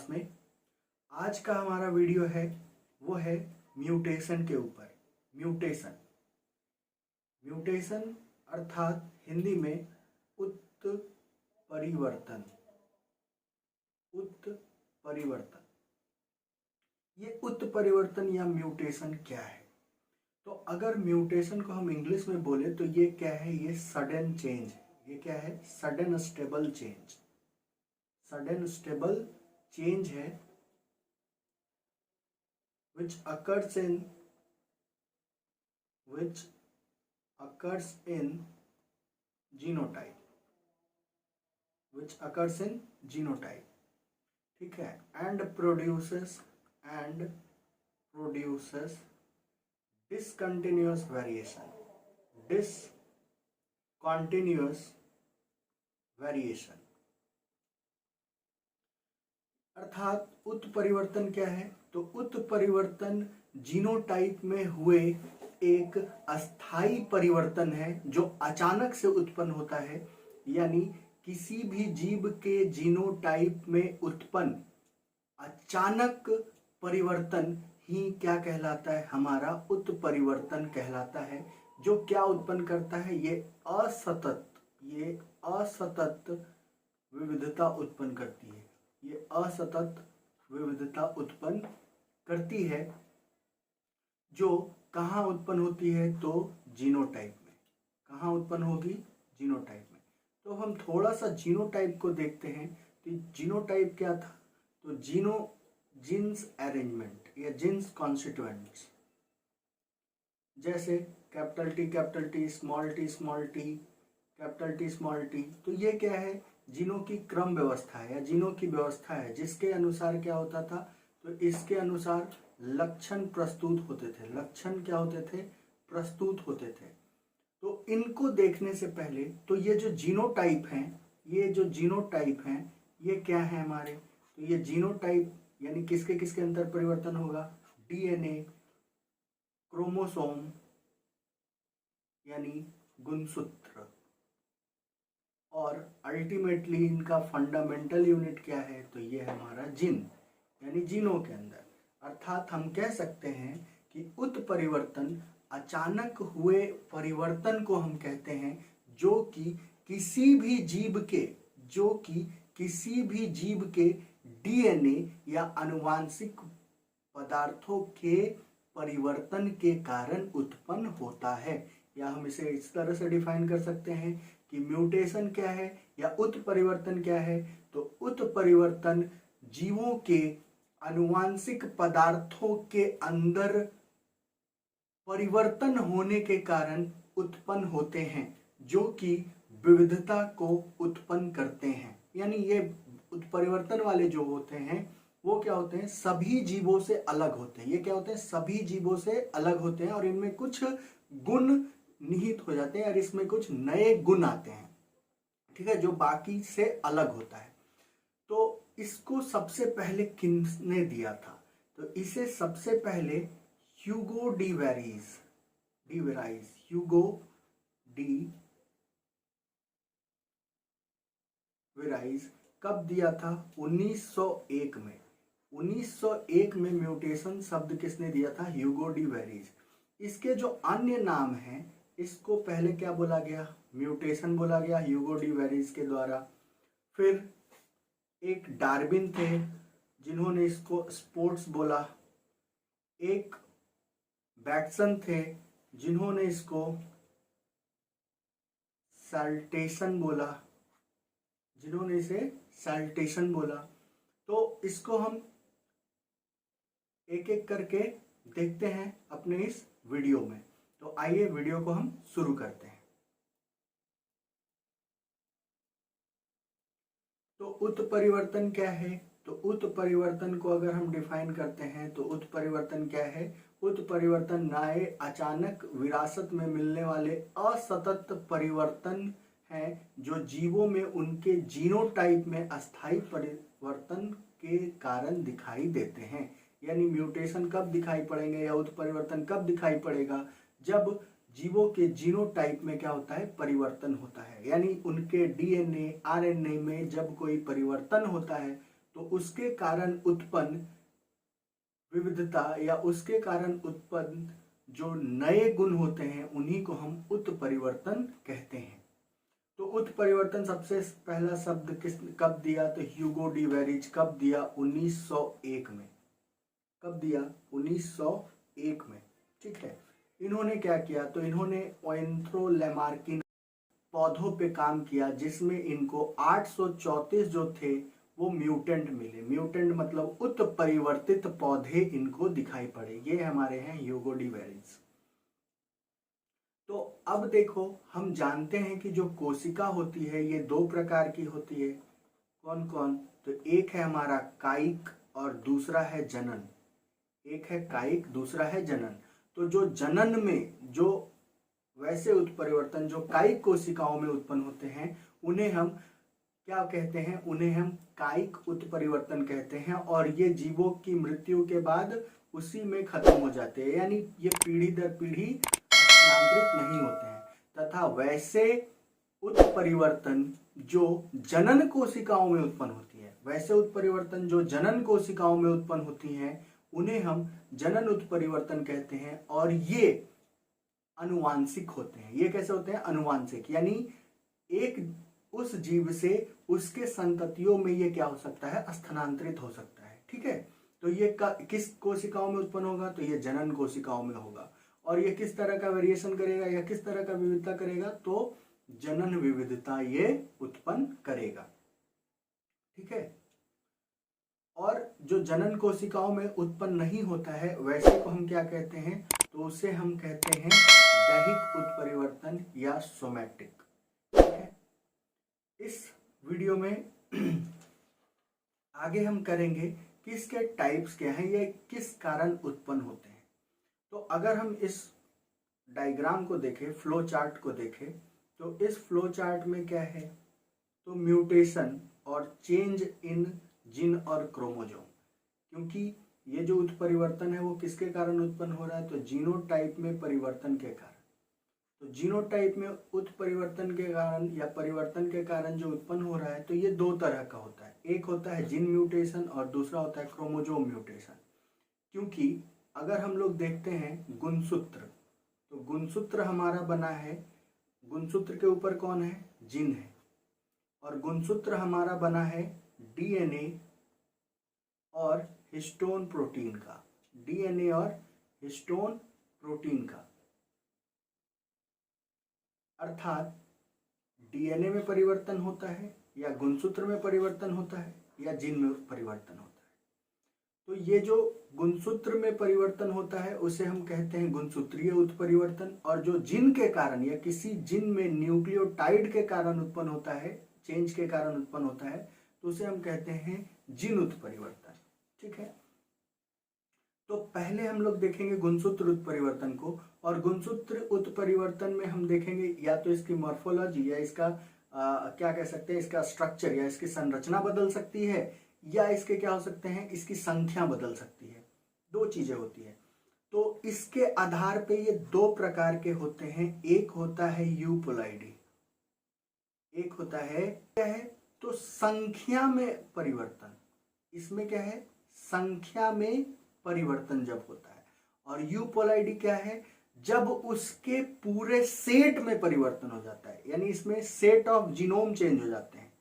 Class में। आज का हमारा वीडियो है वो है म्यूटेशन के ऊपर। म्यूटेशन म्यूटेशन अर्थात हिंदी में उत्परिवर्तन। उत्परिवर्तन, ये उत्परिवर्तन या म्यूटेशन क्या है? तो अगर म्यूटेशन को हम इंग्लिश में बोले तो ये क्या है? ये सडन चेंज है। ये क्या है? Sudden stable change. Sudden stable change है which occurs in genotype, ठीक है, and produces discontinuous variation। अर्थात उत्परिवर्तन क्या है? तो उत्परिवर्तन जीनोटाइप में हुए एक अस्थाई परिवर्तन है जो अचानक से उत्पन्न होता है। यानी किसी भी जीव के जीनोटाइप में उत्पन्न अचानक परिवर्तन ही क्या कहलाता है? हमारा उत्परिवर्तन कहलाता है। जो क्या उत्पन्न करता है? ये असतत विविधता उत्पन्न करती है। ये असतत विविधता उत्पन्न करती है जो कहाँ उत्पन्न होती है? तो जीनोटाइप में। कहाँ उत्पन्न होगी? जीनोटाइप में। तो हम थोड़ा सा जीनोटाइप को देखते हैं। तो जीनोटाइप क्या था? तो जीन्स अरेंजमेंट या जीन्स कॉन्स्टिट्यूएंट्स, जैसे capital T, small T, capital T, small T. तो ये क्या है? जीनों की क्रम व्यवस्था है या जीनों की व्यवस्था है जिसके अनुसार क्या होता था? तो इसके अनुसार लक्षण प्रस्तुत होते थे। लक्षण क्या होते थे? प्रस्तुत होते थे। तो इनको देखने से पहले तो ये जो जीनोटाइप हैं, ये क्या है हमारे? तो ये जीनोटाइप यानी किसके किसके अंतर परिवर्तन होगा? डीएनए, क्रोमोसोम यानी गुणसूत्र, और अल्टीमेटली इनका फंडामेंटल यूनिट क्या है? तो ये है हमारा जीन यानी जीनों के अंदर। अर्थात हम कह सकते हैं कि उत्परिवर्तन अचानक हुए परिवर्तन को हम कहते हैं जो कि किसी भी जीव के डीएनए या आनुवांशिक पदार्थों के परिवर्तन के कारण उत्पन्न होता है। या हम इसे इस तरह से डिफाइन कर सकते हैं कि म्यूटेशन क्या है या उत्परिवर्तन क्या है? तो उत्परिवर्तन जीवों के आनुवांशिक पदार्थों के अंदर परिवर्तन होने के कारण उत्पन्न होते हैं जो कि विविधता को उत्पन्न करते हैं। यानी ये उत्परिवर्तन वाले जो होते हैं वो क्या होते हैं? सभी जीवों से अलग होते हैं। ये क्या होते हैं? सभी जीवों से अलग होते हैं और इनमें कुछ गुण निहित हो जाते हैं और इसमें कुछ नए गुण आते हैं, ठीक है, जो बाकी से अलग होता है। तो इसको सबसे पहले किसने दिया था? तो इसे सबसे पहले ह्यूगो डी वेराइज कब दिया था? 1901 में। 1901 में म्यूटेशन शब्द किसने दिया था? Hugo de varies. इसके जो अन्य नाम हैं इसको पहले क्या बोला गया? म्यूटेशन बोला गया ह्यूगो डी वेराइज के द्वारा। फिर एक डार्विन थे जिन्होंने इसको स्पोर्ट्स बोला। एक बैटसन थे जिन्होंने इसको सैल्टेशन बोला। तो इसको हम एक एक करके देखते हैं अपने इस वीडियो में। तो आइए वीडियो को हम शुरू करते हैं। तो उत्परिवर्तन क्या है? तो उत्परिवर्तन को अगर हम डिफाइन करते हैं तो उत्परिवर्तन क्या है? उत्परिवर्तन नए अचानक विरासत में मिलने वाले असतत परिवर्तन हैं जो जीवों में उनके जीनोटाइप में अस्थायी परिवर्तन के कारण दिखाई देते हैं। यानी म्यूटेशन कब दिखाई पड़ेंगे या उत्परिवर्तन कब दिखाई पड़ेगा? जब जीवों के जीनोटाइप में क्या होता है? परिवर्तन होता है। यानी उनके डीएनए, आरएनए में जब कोई परिवर्तन होता है तो उसके कारण उत्पन्न विविधता या उसके कारण उत्पन्न जो नए गुण होते हैं उन्हीं को हम उत्परिवर्तन कहते हैं। तो उत्परिवर्तन सबसे पहला शब्द कब दिया? तो ह्यूगो डी वेरिज कब दिया? 1901 में। कब दिया? 1901 में। ठीक है। इन्होंने क्या किया? तो इन्होंने ओएंथ्रो लैमार्किन पौधों पे काम किया जिसमें इनको 834 जो थे वो म्यूटेंट मिले। म्यूटेंट मतलब उत्परिवर्तित पौधे इनको दिखाई पड़े। ये हमारे हैं ह्यूगो डी वेरिज। तो अब देखो, हम जानते हैं कि जो कोशिका होती है ये दो प्रकार की होती है। कौन कौन? तो एक है हमारा कायिक और दूसरा है जनन। एक है कायिक, दूसरा है जनन। तो जो जनन में जो वैसे उत्परिवर्तन जो कायिक कोशिकाओं में उत्पन्न होते हैं उन्हें हम क्या कहते हैं? उन्हें हम कायिक उत्परिवर्तन कहते हैं। और ये जीवों की मृत्यु के बाद उसी में खत्म हो जाते हैं, यानी ये पीढ़ी दर पीढ़ी स्थानांतरित नहीं होते हैं। तथा वैसे उत्परिवर्तन जो जनन कोशिकाओं में उत्पन्न होती है, वैसे उत्परिवर्तन जो जनन कोशिकाओं में उत्पन्न होती हैं उन्हें हम जनन उत्परिवर्तन कहते हैं। और ये अनुवांशिक होते हैं। ये कैसे होते हैं? अनुवांशिक, यानी एक उस जीव से उसके संततियों में ये क्या हो सकता है? स्थानांतरित हो सकता है। ठीक है। तो ये किस कोशिकाओं में उत्पन्न होगा? तो ये जनन कोशिकाओं में होगा। और ये किस तरह का वेरिएशन करेगा या किस तरह का विविधता करेगा? तो जनन विविधता ये उत्पन्न करेगा। ठीक है। और जो जनन कोशिकाओं में उत्पन्न नहीं होता है वैसे को हम क्या कहते हैं? तो उसे हम कहते हैं दैहिक उत्परिवर्तन या सोमैटिक। ठीक है। इस वीडियो में आगे हम करेंगे कि इसके टाइप्स क्या हैं, ये किस कारण उत्पन्न होते हैं। तो अगर हम इस डायग्राम को देखें, फ्लो चार्ट को देखें, तो इस फ्लो चार्ट में क्या है? तो म्यूटेशन और चेंज इन जीन और क्रोमोजोम। क्योंकि ये जो उत्परिवर्तन है वो किसके कारण उत्पन्न हो रहा है? तो जीनोटाइप में परिवर्तन के कारण। तो जीनोटाइप में उत्परिवर्तन के कारण या परिवर्तन के कारण जो उत्पन्न हो रहा है तो ये दो तरह का होता है। एक होता है जीन म्यूटेशन और दूसरा होता है क्रोमोजोम म्यूटेशन। क्योंकि अगर हम लोग देखते हैं गुणसूत्र, तो गुणसूत्र हमारा बना है, गुणसूत्र के ऊपर कौन है? जीन है। और गुणसूत्र हमारा बना है डीएनए और हिस्टोन प्रोटीन का। डीएनए और हिस्टोन प्रोटीन का, अर्थात डीएनए में परिवर्तन होता है या गुणसूत्र में परिवर्तन होता है या जीन में परिवर्तन होता है। तो ये जो गुणसूत्र में परिवर्तन होता है उसे हम कहते हैं गुणसूत्रीय उत्परिवर्तन। और जो जीन के कारण या किसी जीन में न्यूक्लियोटाइड के कारण उत्पन्न होता है, चेंज के कारण उत्पन्न होता है, तो उसे हम कहते हैं जीन उत्परिवर्तन। ठीक है। तो पहले हम लोग देखेंगे गुणसूत्र उत्परिवर्तन को। और गुणसूत्र उत्परिवर्तन में हम देखेंगे या तो इसकी मॉर्फोलॉजी या इसका क्या कह सकते हैं, इसका स्ट्रक्चर या इसकी संरचना बदल सकती है, या इसके क्या हो सकते हैं, इसकी संख्या बदल सकती है। दो चीजें होती है। तो इसके आधार पे ये दो प्रकार के होते हैं। एक होता है यूपोलाइडी, एक होता है क्या है? तो संख्या में परिवर्तन। इसमें क्या है? संख्या में परिवर्तन जब होता है। और यूपोलाइडी क्या है? जब उसके पूरे सेट में परिवर्तन हो जाता है, यानी इसमें सेट ऑफ जीनोम चेंज हो जाते हैं।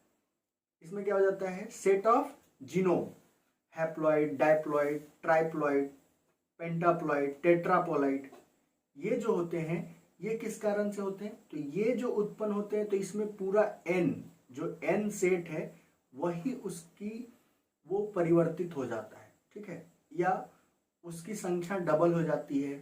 इसमें क्या हो जाता है? Set of genome, haploid, diploid, triploid, pentaploid, tetraploid, ये जो होते हैं ये किस कारण से होते हैं? तो ये जो उत्पन्न होते हैं तो इसमें पूरा एन, जो एन सेट है वही उसकी वो परिवर्तित हो जाता है। ठीक है। या उसकी संख्या डबल हो जाती है।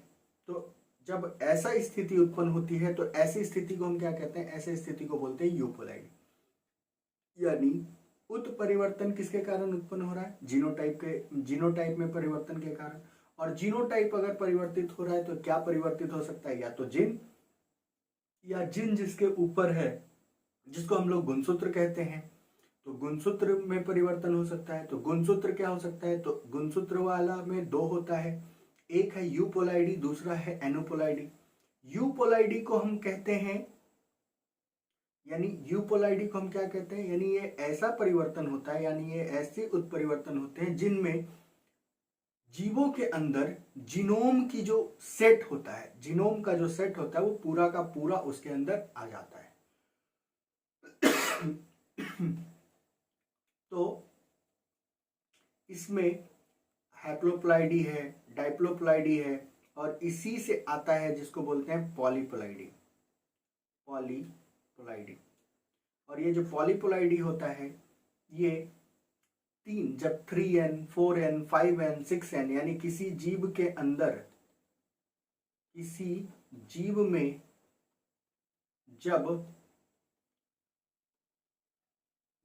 तो जब ऐसा स्थिति उत्पन्न होती है तो ऐसी स्थिति को हम क्या कहते हैं? ऐसे स्थिति को बोलते हैं यूपोलाइडी। यानी उत्परिवर्तन किसके कारण उत्पन्न हो रहा है? जीनोटाइप में परिवर्तन के कारण। और जीनोटाइप अगर परिवर्तित हो रहा है तो क्या परिवर्तित हो सकता है? या तो जीन, या जीन जिसके ऊपर है जिसको हम लोग गुणसूत्र कहते हैं, तो गुणसूत्र में परिवर्तन हो सकता है। तो गुणसूत्र क्या हो सकता है? तो गुणसूत्र वाला में दो होता है, एक है यूपोलाइडी, दूसरा है एनोपोलाइडी। यूपोलाइडी को हम कहते हैं यानी यूपोलाइडी को हम क्या कहते हैं, यानी ये ऐसा परिवर्तन होता है, यानी ये ऐसे उत्परिवर्तन होते हैं जिनमें जीवों के अंदर जीनोम की जो सेट होता है, जीनोम का जो सेट होता है वो पूरा का पूरा उसके अंदर आ जाता है। तो इसमें हैप्लोप्लाइडी है, डाइप्लोप्लाइडी है, और इसी से आता है जिसको बोलते हैं पॉलीप्लाइडी। पॉलीप्लाइडी, और ये जो पॉलीप्लाइडी होता है ये तीन, जब 3n 4n 5n 6n, यानी किसी जीव के अंदर, किसी जीव में जब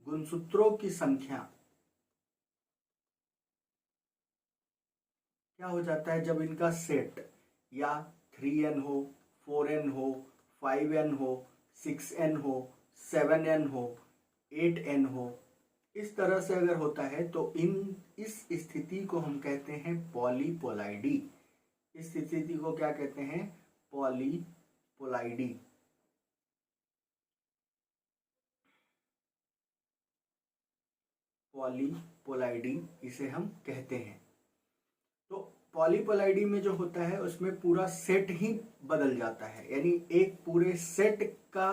गुणसूत्रों की संख्या क्या हो जाता है, जब इनका सेट या 3n हो, 4n हो, 5n हो, 6n हो, 7n हो, 8n हो, इस तरह से अगर होता है तो इस स्थिति को हम कहते हैं पॉलीपोलाइडी। इस स्थिति को क्या कहते हैं, पॉलीपोलाइडी। पॉलीपोलाइडी इसे हम कहते हैं। तो पॉलीपोलाइडी में जो होता है उसमें पूरा सेट ही बदल जाता है, यानी एक पूरे सेट का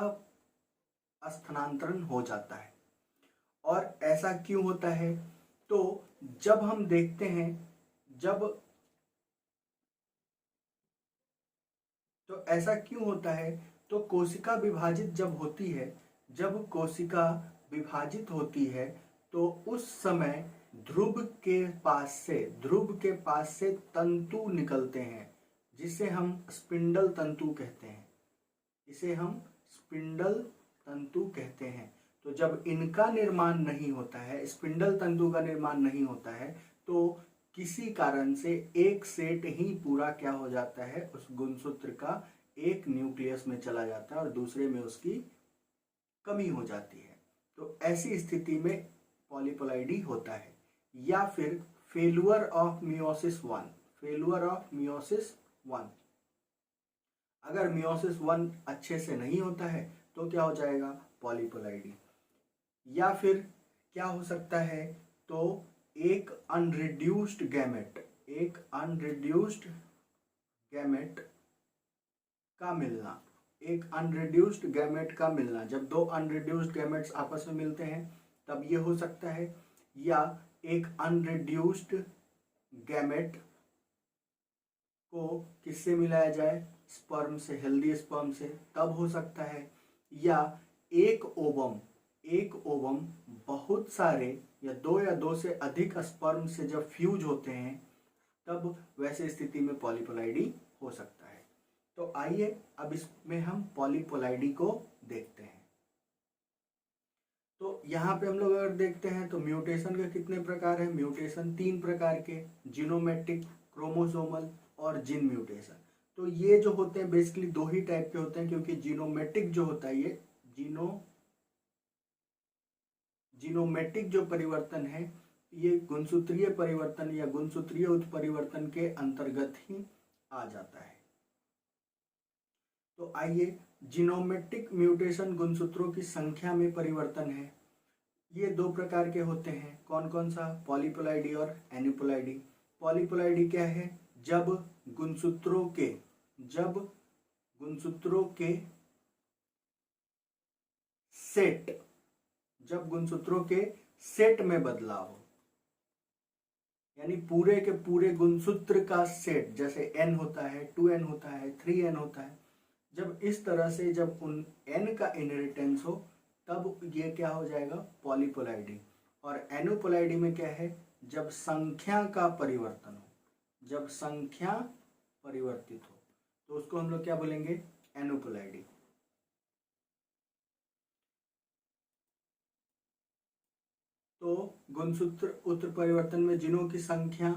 स्थानांतरण हो जाता है। और ऐसा क्यों होता है, तो जब हम देखते हैं, तो ऐसा क्यों होता है, तो कोशिका विभाजित जब होती है, जब कोशिका विभाजित होती है तो उस समय ध्रुव के पास से तंतु निकलते हैं, जिसे हम स्पिंडल तंतु कहते हैं, इसे हम स्पिंडल तंतु कहते हैं। तो जब इनका निर्माण नहीं होता है, स्पिंडल तंतु का निर्माण नहीं होता है, तो किसी कारण से एक सेट ही पूरा क्या हो जाता है, उस गुणसूत्र का एक न्यूक्लियस में चला जाता है और दूसरे में उसकी कमी हो जाती है। तो ऐसी स्थिति में पॉलीपोलाइडी होता है। या फिर failure of meiosis 1, failure of meiosis 1, अगर मियोसिस 1 अच्छे से नहीं होता है तो क्या हो जाएगा, पॉलीपोलाइडी। या फिर क्या हो सकता है, तो एक अनरिड्यूस्ड गैमेट, एक अनरिड्यूस्ड गैमेट का मिलना, एक अनरिड्यूस्ड गैमेट का मिलना, जब दो अनरिड्यूस्ड गैमेट्स आपस में मिलते हैं तब ये हो सकता है। या एक अनरिड्यूस्ड गैमेट को किससे मिलाया जाए, स्पर्म से, हेल्दी स्पर्म से, तब हो सकता है। या एक ओवम बहुत सारे या दो से अधिक स्पर्म से जब फ्यूज होते हैं तब वैसे स्थिति में पॉलीपोलाइडी हो सकता है। तो आइए अब इसमें हम पॉलीपोलाइडी को देखते हैं। तो यहाँ पे हम लोग अगर देखते हैं तो म्यूटेशन के कितने प्रकार हैं, म्यूटेशन 3 प्रकार के, जीनोमेटिक, क्रोमोसोमल और जीन म्यूटेशन। तो ये जो होते हैं बेसिकली 2 ही टाइप के होते हैं, क्योंकि जीनोमेटिक जो होता है, ये जीनोमेटिक जो परिवर्तन है ये गुणसूत्रीय परिवर्तन या गुणसूत्रीय उत्परिवर्तन के अंतर्गत ही आ जाता है। तो आइए, जीनोमेटिक म्यूटेशन गुणसूत्रों की संख्या में परिवर्तन है। ये 2 प्रकार के होते हैं, कौन कौन सा, पॉलीपोलाइडी और एन्यूपोलाइडी। पॉलीपोलाइडी क्या है, जब गुणसूत्रों के सेट में बदलाव हो, यानी पूरे के पूरे गुणसूत्र का सेट, जैसे n होता है, 2n होता है, 3n होता है, जब इस तरह से जब उन n का इनहेरिटेंस हो तब ये क्या हो जाएगा, पॉलीपोलाइडी। और एनोपोलाइडी में क्या है, जब संख्या का परिवर्तन हो, जब संख्या परिवर्तित हो तो उसको हम लोग क्या बोलेंगे, एनोपोलाइडी। तो गुणसूत्र उत्परिवर्तन में जीनों की संख्या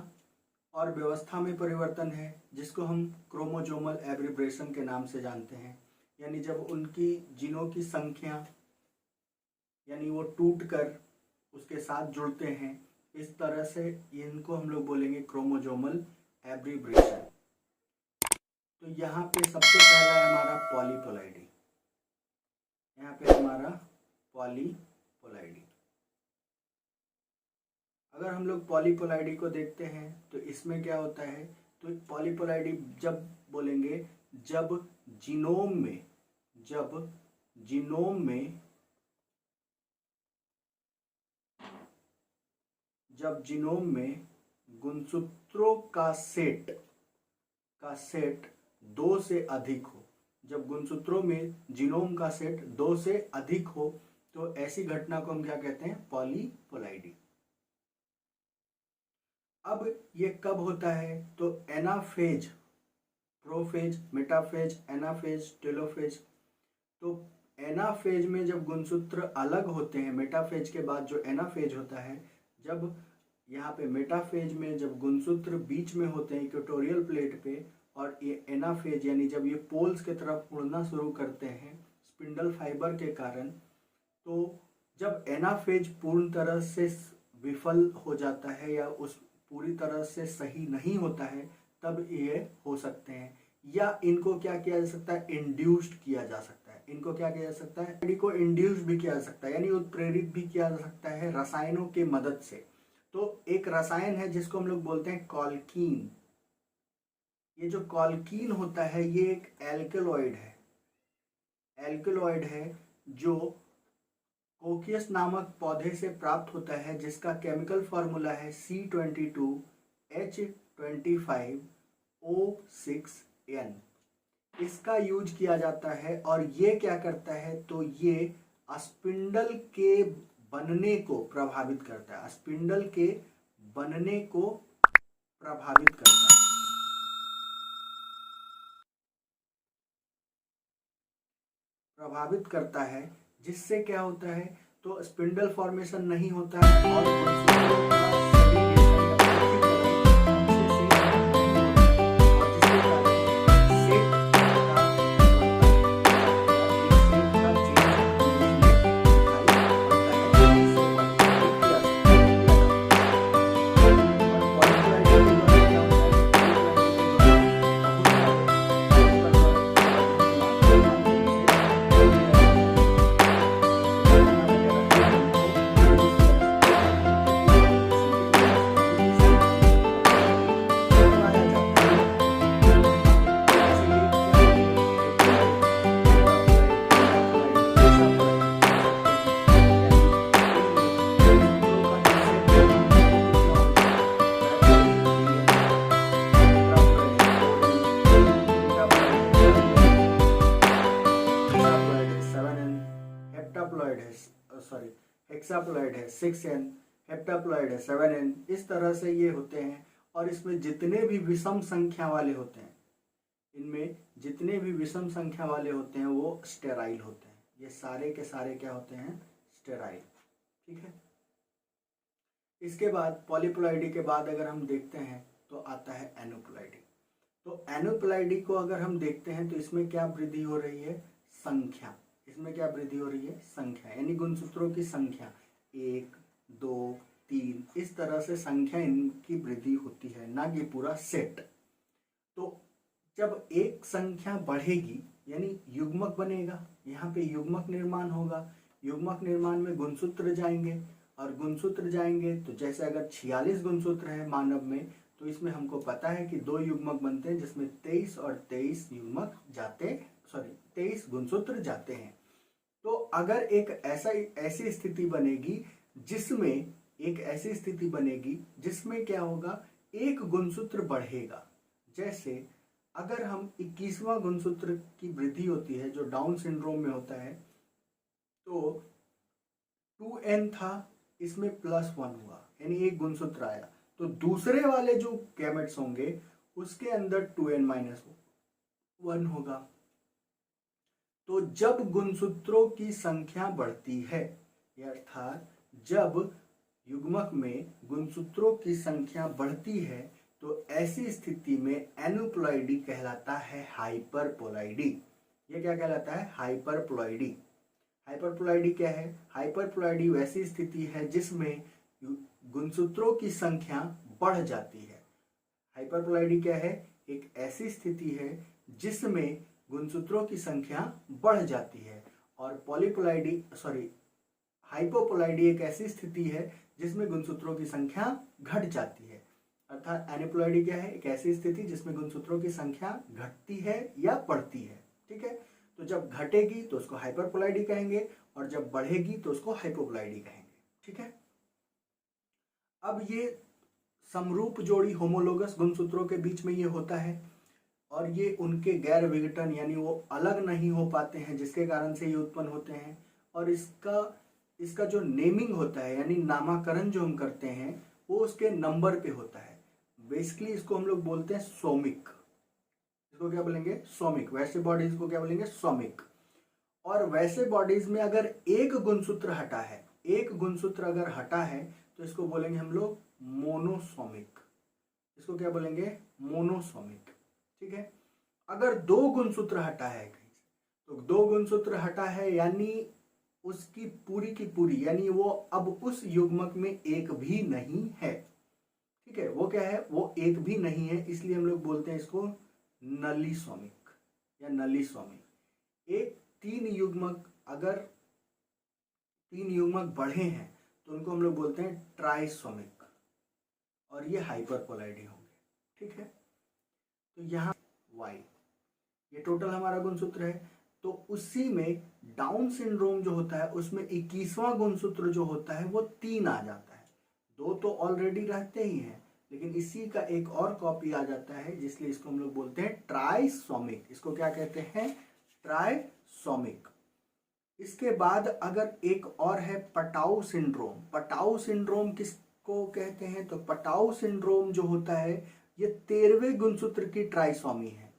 और व्यवस्था में परिवर्तन है, जिसको हम क्रोमोसोमल एब्रिब्रेशन के नाम से जानते हैं। यानी जब उनकी जीनों की संख्या, यानी वो टूट कर उसके साथ जुड़ते हैं, इस तरह से इनको हम लोग बोलेंगे क्रोमोसोमल एब्रिब्रेशन। तो यहाँ पे सबसे पहला है हमारा पॉलीपोलाइडी। यहाँ पे हमारा पॉलीपोलाइडी। अगर हम लोग पॉलीपोलाइडी को देखते हैं तो इसमें क्या होता है, तो पॉलीपोलाइडी जब बोलेंगे जब जीनोम में गुणसूत्रों का सेट 2 से अधिक हो, जब गुणसूत्रों में जीनोम का सेट 2 से अधिक हो तो ऐसी घटना को हम क्या कहते हैं, पॉलीपोलाइडी। अब ये कब होता है, तो anaphase, prophase, metaphase, anaphase, telophase. तो एनाफेज में जब गुणसूत्र अलग होते हैं, मेटाफेज के बाद जो एनाफेज होता है, जब यहाँ पे मेटाफेज में जब गुणसूत्र बीच में होते हैं इक्वेटोरियल प्लेट पे, और ये एनाफेज यानी जब ये पोल्स की तरफ उड़ना शुरू करते हैं स्पिंडल फाइबर के कारण, तो जब एनाफेज पूर्ण तरह से विफल हो जाता है या उस पूरी तरह से सही नहीं होता है, तब ये हो सकते हैं। या इनको क्या किया जा सकता है, इंड्यूस्ड किया जा सकता है। इनको क्या किया जा सकता है, इनको इंड्यूस्ड भी किया जा सकता है, यानी उत्प्रेरित भी किया जा सकता है रसायनों के मदद से। तो एक रसायन है जिसको हम लोग बोलते हैं कॉल्कीन। ये जो कॉल्कीन होता है ये एक एल्केलॉइड है जो कोकियस नामक पौधे से प्राप्त होता है, जिसका केमिकल फार्मूला है C22H25O6N। इसका यूज किया जाता है और ये क्या करता है, तो ये स्पिंडल के बनने को प्रभावित करता है, स्पिंडल के बनने को प्रभावित करता है, जिससे क्या होता है, तो स्पिंडल फॉर्मेशन नहीं होता है और हेक्साप्लॉइड है 6N, हेप्टाप्लॉइड है 7N। इस तरह से ये होते हैं। और इसमें जितने भी विषम संख्या वाले होते हैं, इनमें जितने भी विषम संख्या वाले होते हैं वो स्टेराइल होते हैं। ये सारे के सारे क्या होते हैं, स्टेराइल। ठीक है। इसके बाद पॉलीप्लॉइडी के बाद अगर हम देखते हैं तो आता है एनोप्लॉइडी। तो एनोप्लॉइडी को अगर हम देखते हैं तो इसमें क्या वृद्धि हो रही है, संख्या। इसमें क्या वृद्धि हो रही है, संख्या, यानी गुणसूत्रों की संख्या 1, 2, 3 इस तरह से संख्या इनकी वृद्धि होती है, ना कि पूरा सेट। तो जब एक संख्या बढ़ेगी यानी युग्मक बनेगा, यहाँ पे युग्मक निर्माण होगा। युग्मक निर्माण में गुणसूत्र जाएंगे और गुणसूत्र जाएंगे तो जैसे अगर 46 गुणसूत्र है मानव में, तो इसमें हमको पता है कि 2 युग्मक बनते हैं जिसमें 23 और 23 युग्मक जाते 23 गुणसूत्र जाते हैं। तो अगर एक ऐसी स्थिति बनेगी जिसमें क्या होगा, एक गुणसूत्र बढ़ेगा। जैसे अगर हम 21वां गुणसूत्र की वृद्धि होती है जो डाउन सिंड्रोम में होता है, तो 2N था, इसमें +1 हुआ, यानी एक गुणसूत्र आया, तो दूसरे वाले जो गैमेट्स होंगे उसके अंदर 2N-1 होगा। तो जब गुणसूत्रों की संख्या बढ़ती है, अर्थात जब युग्मक में गुणसूत्रों की संख्या बढ़ती है, तो ऐसी स्थिति में एनोप्लॉइडी कहलाता है हाइपरप्लॉइडी। ये क्या कहलाता है, हाइपरप्लॉइडी। हाइपरप्लॉइडी क्या है, हाइपरप्लॉइडी वैसी स्थिति है जिसमें गुणसूत्रों की संख्या बढ़ जाती है। हाइपरप्लॉइडी क्या है, एक ऐसी स्थिति है जिसमें गुणसूत्रों की संख्या बढ़ जाती है और पॉलीप्लॉइडी हाइपोप्लॉइडी एक ऐसी स्थिति है जिसमें गुणसूत्रों की संख्या घट जाती है। अर्थात एनिप्लॉइडी क्या है, एक ऐसी स्थिति जिसमें गुणसूत्रों की संख्या घटती है या बढ़ती है। ठीक है, तो जब घटेगी तो उसको हाइपरप्लॉइडी कहेंगे और जब बढ़ेगी तो उसको हाइपोप्लॉइडी कहेंगे। ठीक है, अब ये समरूप जोड़ी होमोलोगस गुणसूत्रों के बीच में ये होता है और ये उनके गैर विघटन यानी वो अलग नहीं हो पाते हैं, जिसके कारण से ये उत्पन्न होते हैं। और इसका जो नेमिंग होता है यानी नामाकरण जो हम करते हैं वो उसके नंबर पे होता है। बेसिकली इसको हम लोग बोलते हैं सोमिक। इसको क्या बोलेंगे, सोमिक। वैसे बॉडीज को क्या बोलेंगे, सोमिक। और वैसे बॉडीज में अगर एक गुणसूत्र हटा है, एक गुणसूत्र अगर हटा है तो इसको बोलेंगे हम लोग मोनोसोमिक। इसको क्या बोलेंगे, मोनोसोमिक। ठीक है, अगर दो गुणसूत्र हटा है कहीं से, तो दो गुणसूत्र हटा है यानी उसकी पूरी की पूरी यानी वो अब उस युग्मक में एक भी नहीं है। ठीक है, वो क्या है, वो एक भी नहीं है, इसलिए हम लोग बोलते हैं इसको नलीसोमिक या नलीसोमिक। एक तीन युग्मक अगर तीन युग्मक बढ़े हैं तो उनको हम लोग बोलते हैं ट्राइसोमिक और ये हाइपरपोलॉइडी होंगे। ठीक है, तो यहाँ वाई ये टोटल हमारा गुणसूत्र है। तो उसी में डाउन सिंड्रोम जो होता है उसमें 21वां गुणसूत्र जो होता है वो 3 आ जाता है। 2 तो ऑलरेडी रहते ही हैं, लेकिन इसी का एक और कॉपी आ जाता है, जिसलिए इसको हम लोग बोलते हैं ट्राइसोमिक। इसको क्या कहते हैं, ट्राइसोमिक। इसके बाद अगर एक और है पटाउ सिंड्रोम। पटाउ सिंड्रोम किसको कहते हैं, तो पटाउ सिंड्रोम जो होता है ये 13वें गुणसूत्र की ट्राइसोमी है।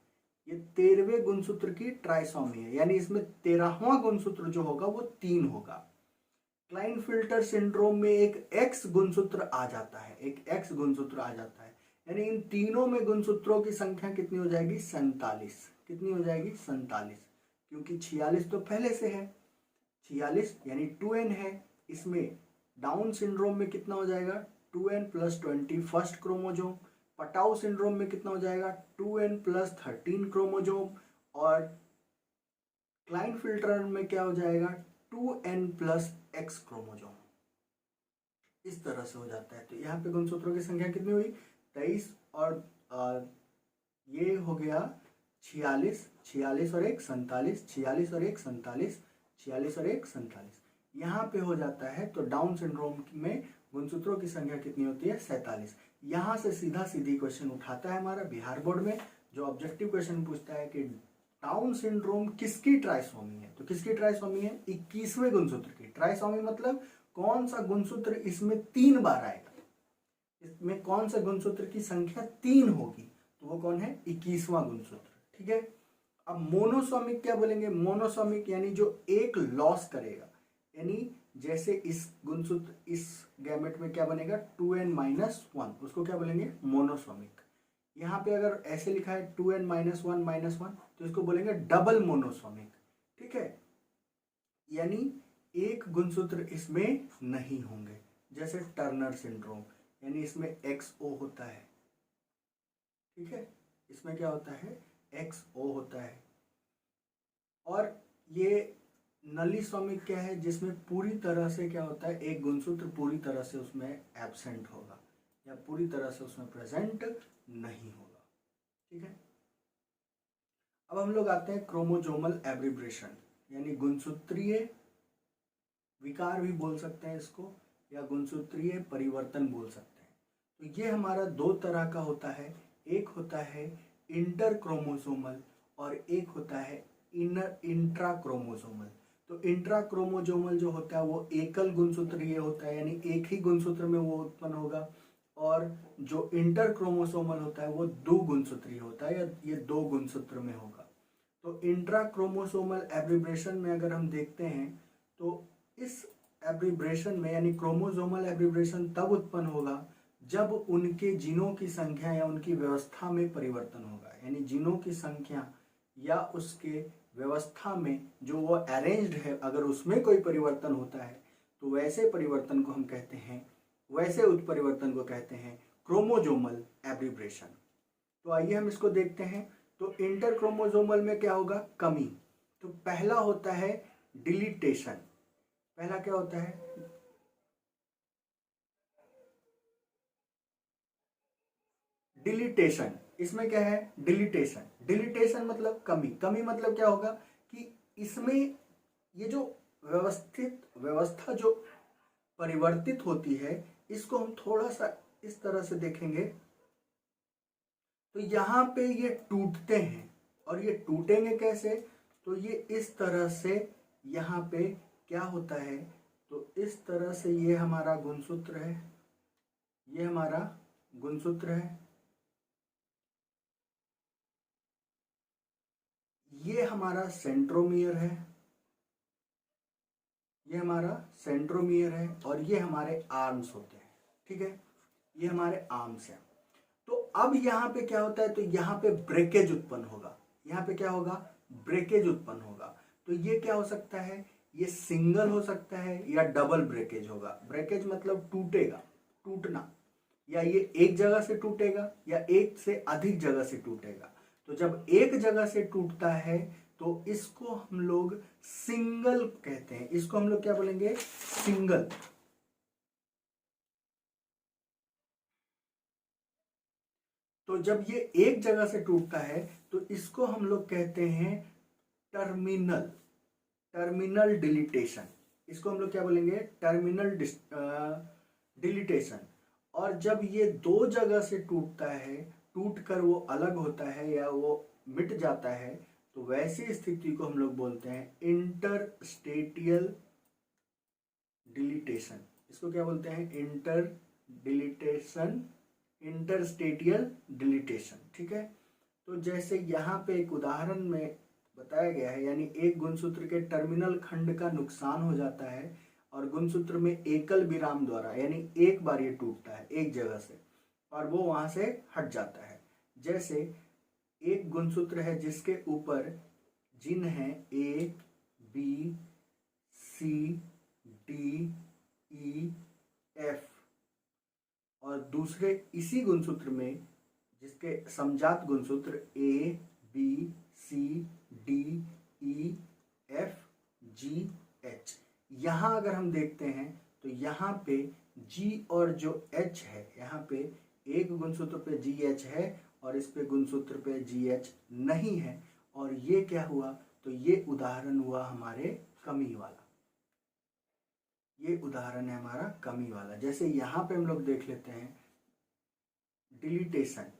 ये 13वें गुणसूत्र की ट्राइसोमी है, यानी इसमें 13वां गुणसूत्र जो होगा वो 3 होगा। क्लाइनफिल्टर सिंड्रोम में एक एक्स गुणसूत्र आ जाता है, एक एक्स गुणसूत्र आ जाता है, यानी इन तीनों में गुणसूत्रों की संख्या कितनी हो जाएगी, 47। कितनी हो जाएगी, 47, क्योंकि 46 तो पहले से है, 46 यानी 2n है। इसमें डाउन सिंड्रोम में कितना हो जाएगा, 2n + 20 first chromosome. Patau syndrome में कितना हो जाएगा, 2n + 13 क्रोमोजोम। और क्लाइनफिल्टर में क्या हो जाएगा, 2n + x क्रोमोजोम। इस तरह से हो जाता है। तो यहाँ पे गुणसूत्रों की संख्या कितनी हुई, 23 और ये हो गया 46, 46 और 1 47, 46 और 1 47, 46 और 1 47 यहाँ पे हो जाता है। तो डाउन सिंड्रोम में गुणसूत्रों की संख्या कितनी होती है, 47। यहाँ से सीधा सीधी क्वेश्चन उठाता है हमारा बिहार बोर्ड में, जो ऑब्जेक्टिव क्वेश्चन पूछता है कि डाउन सिंड्रोम किसकी ट्राइसोमी है। तो किसकी ट्राइसोमी है, 21वें गुणसूत्र की। ट्राइसोमी मतलब कौन सा गुणसूत्र इसमें 3 बार आएगा, इसमें कौन सा गुणसूत्र की संख्या 3 होगी, तो वो कौन है, 21वां गुणसूत्र। ठीक है, अब मोनोसोमिक क्या बोलेंगे, मोनोसोमिक यानी जो एक लॉस करेगा, यानी जैसे इस गुणसूत्र इस गैमेट में क्या बनेगा, 2n - 1, उसको क्या बोलेंगे, मोनोसोमिक। यहाँ पे अगर ऐसे लिखा है 2n - 1 तो इसको बोलेंगे डबल मोनोसोमिक। ठीक है, यानी एक गुणसूत्र इसमें नहीं होंगे, जैसे टर्नर सिंड्रोम, यानी इसमें XO होता है। ठीक है, इसमें क्या होता है, XO होता है। और ये नलीसोमिक क्या है, जिसमें पूरी तरह से क्या होता है, एक गुणसूत्र पूरी तरह से उसमें एब्सेंट होगा या पूरी तरह से उसमें प्रेजेंट नहीं होगा। ठीक है, अब हम लोग आते हैं क्रोमोजोमल एब्रिब्रेशन, यानी गुणसूत्रीय विकार भी बोल सकते हैं इसको, या गुणसूत्रीय परिवर्तन बोल सकते हैं। तो ये हमारा 2 तरह का होता है, एक होता है इंटर क्रोमोजोमल और एक होता है इंट्रा क्रोमोजोमल। तो इंट्रा क्रोमोजोमल जो होता है वो एकल गुणसूत्रीय होता है, यानी एक ही गुणसूत्र में वो उत्पन्न होगा। और जो इंटर क्रोमोसोमल होता है वो 2 गुणसूत्रीय होता है, या ये 2 गुणसूत्र में होगा। तो इंट्रा क्रोमोसोमल एब्रिब्रेशन में अगर हम देखते हैं तो इस एब्रिब्रेशन में यानी क्रोमोसोमल एब्रिब्रेशन तब उत्पन्न होगा जब उनके जीनों की संख्या या उनकी व्यवस्था में परिवर्तन होगा, यानी जीनों की संख्या या उसके व्यवस्था में जो वो अरेंज्ड है, अगर उसमें कोई परिवर्तन होता है तो वैसे परिवर्तन को हम कहते हैं, वैसे उत्परिवर्तन को कहते हैं क्रोमोजोमल एब्रिब्रेशन। तो आइए हम इसको देखते हैं। तो इंटर क्रोमोजोमल में क्या होगा, कमी। तो पहला होता है डिलीटेशन। पहला क्या होता है, डिलीटेशन। इसमें क्या है, डिलीटेशन। डिलीटेशन मतलब कमी। कमी मतलब क्या होगा कि इसमें ये जो व्यवस्था जो परिवर्तित होती है, इसको हम थोड़ा सा इस तरह से देखेंगे तो यहाँ पे ये टूटते हैं। और ये टूटेंगे कैसे, तो ये इस तरह से यहाँ पे क्या होता है, तो इस तरह से ये हमारा गुणसूत्र है, ये हमारा गुणसूत्र है, ये हमारा सेंट्रोमियर है, ये हमारा सेंट्रोमियर है, और ये हमारे आर्म्स होते हैं। ठीक है, ये हमारे आर्म्स हैं। तो अब यहाँ पे क्या होता है, तो यहाँ पे ब्रेकेज उत्पन्न होगा। यहाँ पे क्या होगा, ब्रेकेज उत्पन्न होगा। तो ये क्या हो सकता है, ये सिंगल हो सकता है या डबल ब्रेकेज होगा। ब्रेकेज मतलब टूटेगा, टूटना, या ये एक जगह से टूटेगा या एक से अधिक जगह से टूटेगा। तो जब एक जगह से टूटता है तो इसको हम लोग सिंगल कहते हैं। इसको हम लोग क्या बोलेंगे, सिंगल। तो जब ये एक जगह से टूटता है तो इसको हम लोग कहते हैं टर्मिनल, टर्मिनल डिलीटेशन। इसको हम लोग क्या बोलेंगे, टर्मिनल डिलीटेशन। और जब ये दो जगह से टूटता है, टूट कर वो अलग होता है या वो मिट जाता है, तो वैसी स्थिति को हम लोग बोलते हैं इंटरस्टेटियल डिलीटेशन। इसको क्या बोलते हैं, इंटर डिलीटेशन, इंटरस्टेटियल डिलीटेशन। ठीक है, तो जैसे यहाँ पे एक उदाहरण में बताया गया है, यानी एक गुणसूत्र के टर्मिनल खंड का नुकसान हो जाता है और गुणसूत्र में एकल विराम द्वारा, यानी एक बार ये टूटता है एक जगह से और वो वहां से हट जाता है। जैसे एक गुणसूत्र है जिसके ऊपर जिन है A B C D E F, और दूसरे इसी गुणसूत्र में जिसके समजात गुणसूत्र A B C D E F G H. यहाँ अगर हम देखते हैं तो यहाँ पे G और जो H है, यहाँ पे एक गुणसूत्र पे GH है और इस पे गुणसूत्र पे GH नहीं है। और ये क्या हुआ, तो ये उदाहरण हुआ हमारे कमी वाला, ये उदाहरण है हमारा कमी वाला। जैसे यहाँ पे हम लोग देख लेते हैं डिलीटेशन,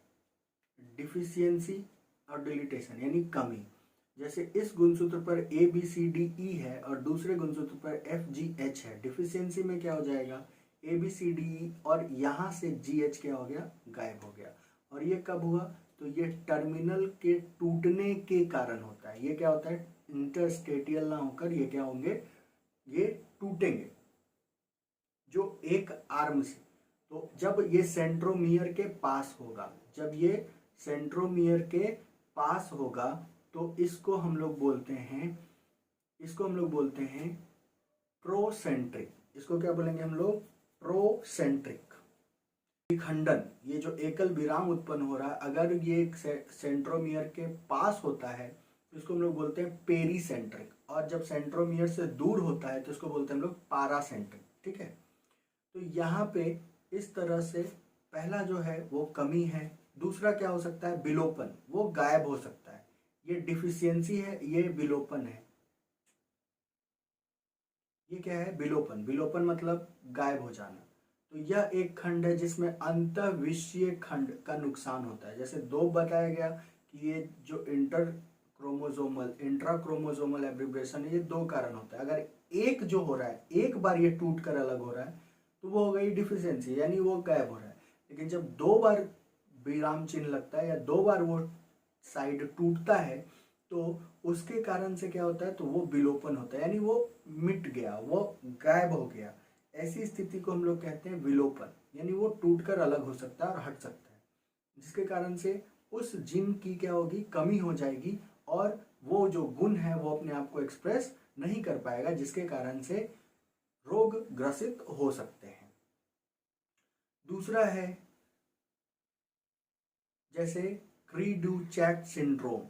डिफिशियंसी और डिलीटेशन यानी कमी। जैसे इस गुणसूत्र पर ए बी सी डी ई है और दूसरे गुणसूत्र पर एफ जी एच है। डिफिशियंसी में क्या हो जाएगा, ए बी सी डी ई, और यहाँ से जी एच क्या हो गया, गायब हो गया। और ये कब हुआ, तो ये टर्मिनल के टूटने के कारण होता है। ये क्या होता है, इंटरस्टेटियल ना होकर ये क्या होंगे, ये टूटेंगे जो एक आर्म से। तो जब ये सेंट्रोमियर के पास होगा, जब ये सेंट्रोमियर के पास होगा तो इसको हम लोग बोलते हैं, इसको हम लोग बोलते हैं प्रोसेंट्रिक। इसको क्या बोलेंगे हम लोग, प्रोसेंट्रिक विखंडन। ये जो एकल विराम उत्पन्न हो रहा है, अगर ये सेंट्रोमियर के पास होता है तो इसको हम लोग बोलते हैं पेरीसेंट्रिक, और जब सेंट्रोमियर से दूर होता है तो इसको बोलते हैं हम लोग पारासेंट्रिक। ठीक है, तो यहाँ पे इस तरह से पहला जो है वो कमी है, दूसरा क्या हो सकता है, विलोपन, वो गायब हो सकता है। ये डिफिशियंसी है, ये विलोपन है। ये क्या है, विलोपन। विलोपन मतलब गायब हो जाना। तो यह एक खंड है जिसमें अंतःविषयीय खंड का नुकसान होता है। जैसे दो बताया गया कि ये जो इंट्रा क्रोमोसोमल एब्रिब्रेशन है, ये दो कारण होता है। अगर एक जो हो रहा है, एक बार ये टूट कर अलग हो रहा है तो वो हो गई डिफिशियंसी, यानी वो गायब हो रहा है। लेकिन जब दो बार विराम चिन्ह लगता है या दो बार वो साइड टूटता है तो उसके कारण से क्या होता है, तो वो विलोपन होता है, यानी वो मिट गया, वो गायब हो गया। ऐसी स्थिति को हम लोग कहते हैं विलोपन, यानी वो टूटकर अलग हो सकता है और हट सकता है, जिसके कारण से उस जीन की क्या होगी, कमी हो जाएगी और वो जो गुण है वो अपने आप को एक्सप्रेस नहीं कर पाएगा, जिसके कारण से रोग ग्रसित हो सकते हैं। दूसरा है जैसे क्री-डू-चैक सिंड्रोम।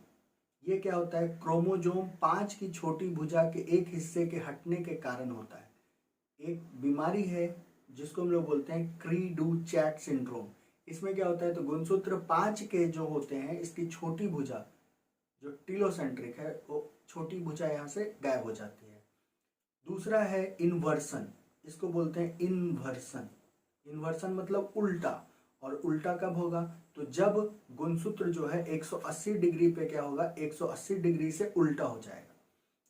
ये क्या होता है, क्रोमोजोम 5 की छोटी भुजा के एक हिस्से के हटने के कारण होता है। एक बीमारी है जिसको हम लोग बोलते हैं क्री डू चैट सिंड्रोम। इसमें क्या होता है, तो गुणसूत्र 5 के जो होते हैं, इसकी छोटी भुजा जो टीलोसेंट्रिक है, वो छोटी भुजा यहाँ से गायब हो जाती है। दूसरा है इन्वर्सन, इसको बोलते हैं इन्वर्सन। इन्वर्सन मतलब उल्टा, और उल्टा कब होगा, तो जब गुणसूत्र जो है 180 डिग्री पे क्या होगा, 180 डिग्री से उल्टा हो जाएगा।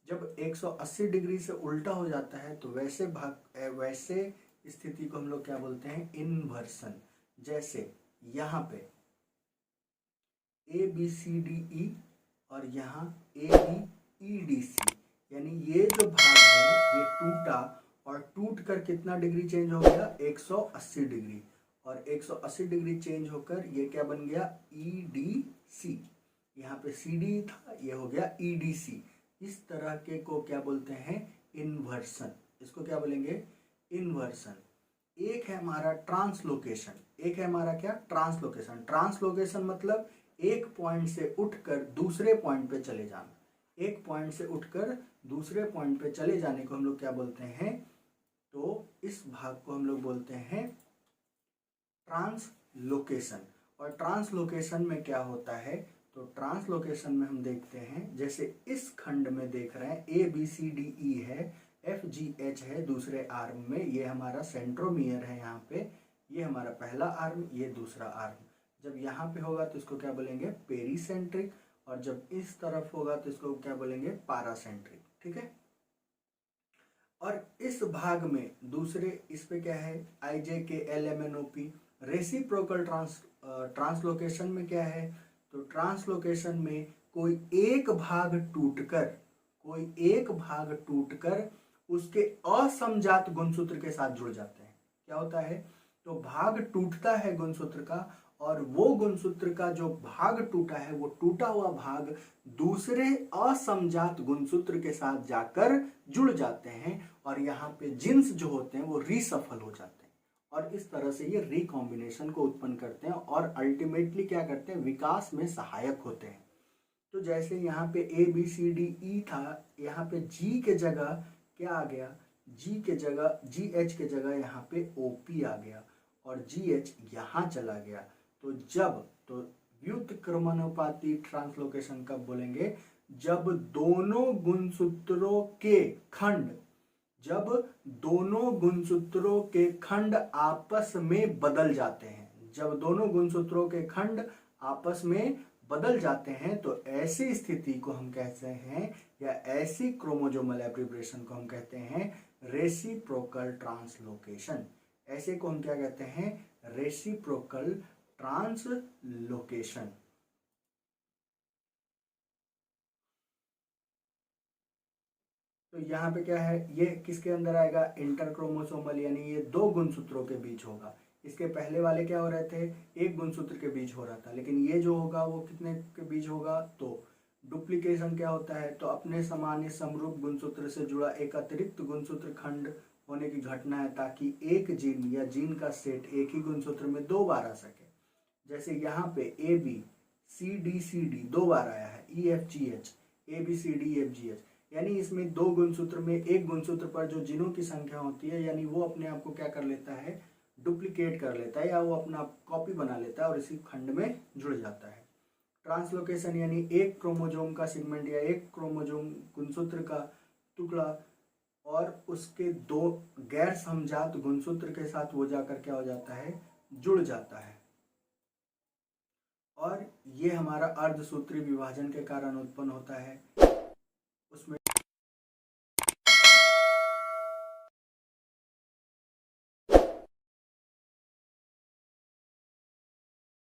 जब 180 डिग्री से उल्टा हो जाता है तो वैसे स्थिति को हम लोग क्या बोलते हैं, इन्वर्सन। जैसे यहाँ पे ABCDE और यहाँ ABEDC, यानी ये जो भाग है ये टूटा, और टूट कर कितना डिग्री चेंज हो गया, 180 डिग्री, और 180 डिग्री चेंज होकर ये क्या बन गया, EDC। यहाँ पे CD था, ये हो गया EDC। इस तरह के को क्या बोलते हैं, इन्वर्सन। इसको क्या बोलेंगे, इन्वर्सन। एक है हमारा ट्रांसलोकेशन, एक है हमारा क्या, ट्रांसलोकेशन। ट्रांसलोकेशन मतलब एक पॉइंट से उठकर दूसरे पॉइंट पे चले जाना। एक पॉइंट से उठकर दूसरे पॉइंट पे चले जाने को हम लोग क्या बोलते हैं, तो इस भाग को हम लोग बोलते हैं ट्रांसलोकेशन। और ट्रांसलोकेशन में क्या होता है, तो ट्रांसलोकेशन में हम देखते हैं, जैसे इस खंड में देख रहे हैं ABCDE है, FGH है दूसरे आर्म में, ये हमारा सेंट्रोमियर है यहाँ पे, ये हमारा पहला आर्म, ये दूसरा आर्म। जब यहाँ पे होगा तो इसको क्या बोलेंगे, पेरीसेंट्रिक, और जब इस तरफ होगा तो इसको क्या बोलेंगे, पारासेंट्रिक। ठीक है। और इस भाग में दूसरे इस पे क्या है, IJK-LMNOP। रेसिप्रोकल ट्रांसलोकेशन में क्या है, तो ट्रांसलोकेशन में कोई एक भाग टूटकर उसके असमजात गुणसूत्र के साथ जुड़ जाते हैं। क्या होता है, तो भाग टूटता है गुणसूत्र का, और वो गुणसूत्र का जो भाग टूटा है, वो टूटा हुआ भाग दूसरे असमजात गुणसूत्र के साथ जाकर जुड़ जाते हैं, और यहाँ पे जीन्स जो होते हैं वो रीसफल हो जाते हैं, और इस तरह से ये रिकॉम्बिनेशन को उत्पन्न करते हैं, और अल्टीमेटली क्या करते हैं, विकास में सहायक होते हैं। तो जैसे यहाँ पे ABCDE था, यहाँ पे G के जगह क्या आ गया, GH के जगह यहाँ पे OP आ गया, और GH यहाँ चला गया। तो व्युत्क्रमणोपाती ट्रांसलोकेशन कब बोलेंगे, जब दोनों गुणसूत्रों के खंड आपस में बदल जाते हैं। जब दोनों गुणसूत्रों के खंड आपस में बदल जाते हैं तो ऐसी स्थिति को हम कहते हैं, या ऐसी क्रोमोजोमल एब्रिविएशन को हम कहते हैं रेसिप्रोकल ट्रांसलोकेशन। ऐसे को हम क्या कहते हैं, रेसिप्रोकल ट्रांसलोकेशन। तो यहाँ पे क्या है, ये किसके अंदर आएगा, इंटरक्रोमोसोमल, यानी ये दो गुणसूत्रों के बीच होगा। इसके पहले वाले क्या हो रहे थे, एक गुणसूत्र के बीच हो रहा था, लेकिन ये जो होगा वो कितने के बीच होगा, तो डुप्लीकेशन क्या होता है, तो अपने समान समरूप गुणसूत्र से जुड़ा एक अतिरिक्त गुणसूत्र खंड होने की घटना है, ताकि एक जीन या जीन का सेट एक ही गुणसूत्र में दो बार आ सके। जैसे यहाँ पे ABCDCD दो बार आया है, EFGH, ABCDEFGH, यानी इसमें दो गुणसूत्र में एक गुणसूत्र पर जो जीनों की संख्या होती है, यानी वो अपने आप को क्या कर लेता है, डुप्लीकेट कर लेता है, या वो अपना कॉपी बना लेता है और इसी खंड में जुड़ जाता है। ट्रांसलोकेशन यानी एक क्रोमोजोम का सेगमेंट या एक क्रोमोजोम गुणसूत्र का टुकड़ा और उसके दो गैर समजात गुणसूत्र के साथ वो जाकर क्या हो जाता है, जुड़ जाता है, और ये हमारा अर्धसूत्री विभाजन के कारण उत्पन्न होता है। उसमें